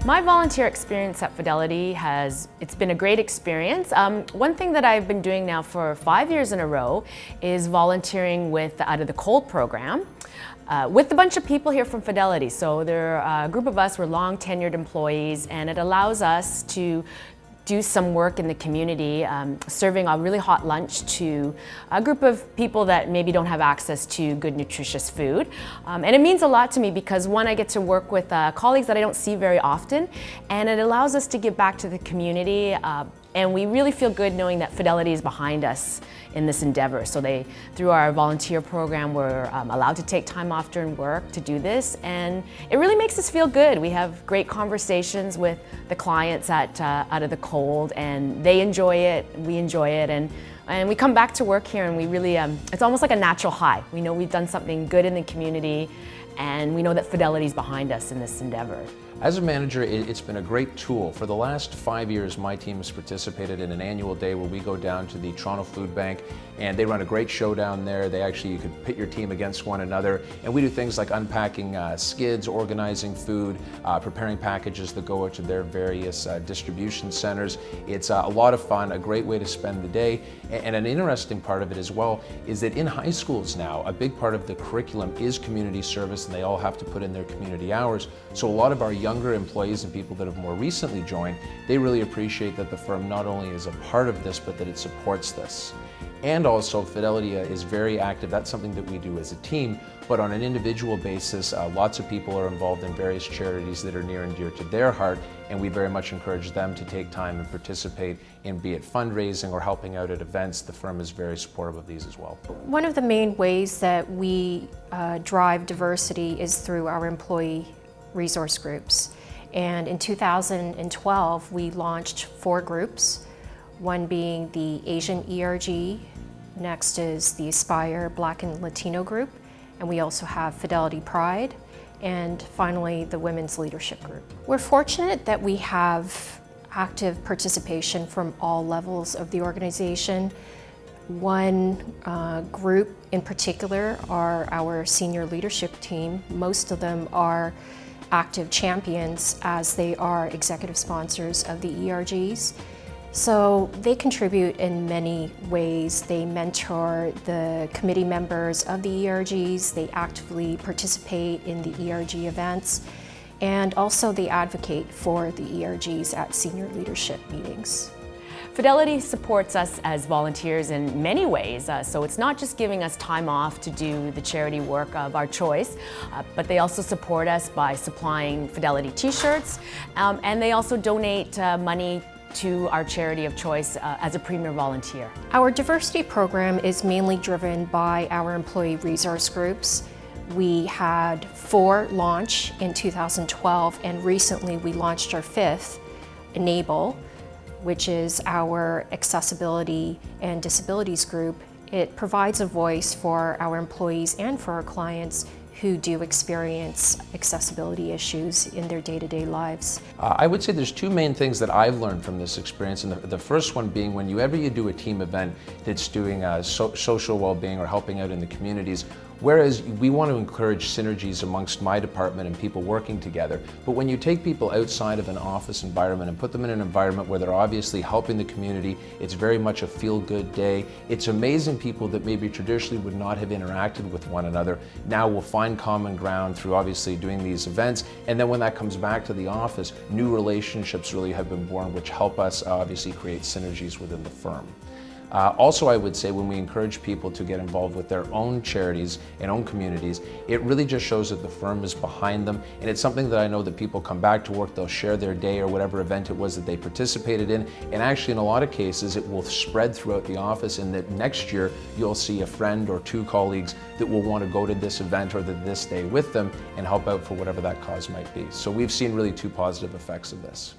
My volunteer experience at Fidelity it's been a great experience. One thing that I've been doing now for 5 years in a row is volunteering with the Out of the Cold program with a bunch of people here from Fidelity. So there are a group of us, we're long tenured employees, and it allows us to do some work in the community, serving a really hot lunch to a group of people that maybe don't have access to good, nutritious food. And it means a lot to me because, one, I get to work with colleagues that I don't see very often, and it allows us to give back to the community. And we really feel good knowing that Fidelity is behind us in this endeavor. So through our volunteer program, we're allowed to take time off during work to do this, and it really makes us feel good. We have great conversations with the clients at Out of the Cold, and they enjoy it, we enjoy it, and we come back to work here and we really, it's almost like a natural high. We know we've done something good in the community, and we know that Fidelity is behind us in this endeavor. As a manager, it's been a great tool. For the last 5 years, my team has participated in an annual day where we go down to the Toronto Food Bank, and they run a great show down there. You could pit your team against one another, and we do things like unpacking skids, organizing food, preparing packages that go out to their various distribution centers. It's a lot of fun, a great way to spend the day, and an interesting part of it as well is that in high schools now, a big part of the curriculum is community service, and they all have to put in their community hours. So a lot of our younger employees and people that have more recently joined, they really appreciate that the firm not only is a part of this, but that it supports this. And also, Fidelity is very active. That's something that we do as a team, but on an individual basis, lots of people are involved in various charities that are near and dear to their heart, and we very much encourage them to take time and participate in, be it fundraising or helping out at events. The firm is very supportive of these as well. One of the main ways that we drive diversity is through our employee resource groups. And in 2012, we launched 4 groups, one being the Asian ERG, next is the Aspire Black and Latino group, and we also have Fidelity Pride, and finally the Women's Leadership group. We're fortunate that we have active participation from all levels of the organization. One group in particular are our senior leadership team. Most of them are active champions as they are executive sponsors of the ERGs. So they contribute in many ways. They mentor the committee members of the ERGs, they actively participate in the ERG events, and also they advocate for the ERGs at senior leadership meetings. Fidelity supports us as volunteers in many ways, so it's not just giving us time off to do the charity work of our choice, but they also support us by supplying Fidelity t-shirts, and they also donate money to our charity of choice as a premier volunteer. Our diversity program is mainly driven by our employee resource groups. We had 4 launch in 2012, and recently we launched our 5th, Enable, which is our accessibility and disabilities group. It provides a voice for our employees and for our clients who do experience accessibility issues in their day-to-day lives. I would say there's 2 main things that I've learned from this experience, and the first one being whenever you do a team event that's doing social well-being or helping out in the communities, whereas we want to encourage synergies amongst my department and people working together, but when you take people outside of an office environment and put them in an environment where they're obviously helping the community, it's very much a feel-good day. It's amazing people that maybe traditionally would not have interacted with one another now will find common ground through obviously doing these events, and then when that comes back to the office, new relationships really have been born, which help us obviously create synergies within the firm. Also, I would say when we encourage people to get involved with their own charities and own communities, it really just shows that the firm is behind them, and it's something that I know that people come back to work, they'll share their day or whatever event it was that they participated in, and actually in a lot of cases it will spread throughout the office, and that next year you'll see a friend or 2 colleagues that will want to go to this event or this day with them and help out for whatever that cause might be. So we've seen really 2 positive effects of this.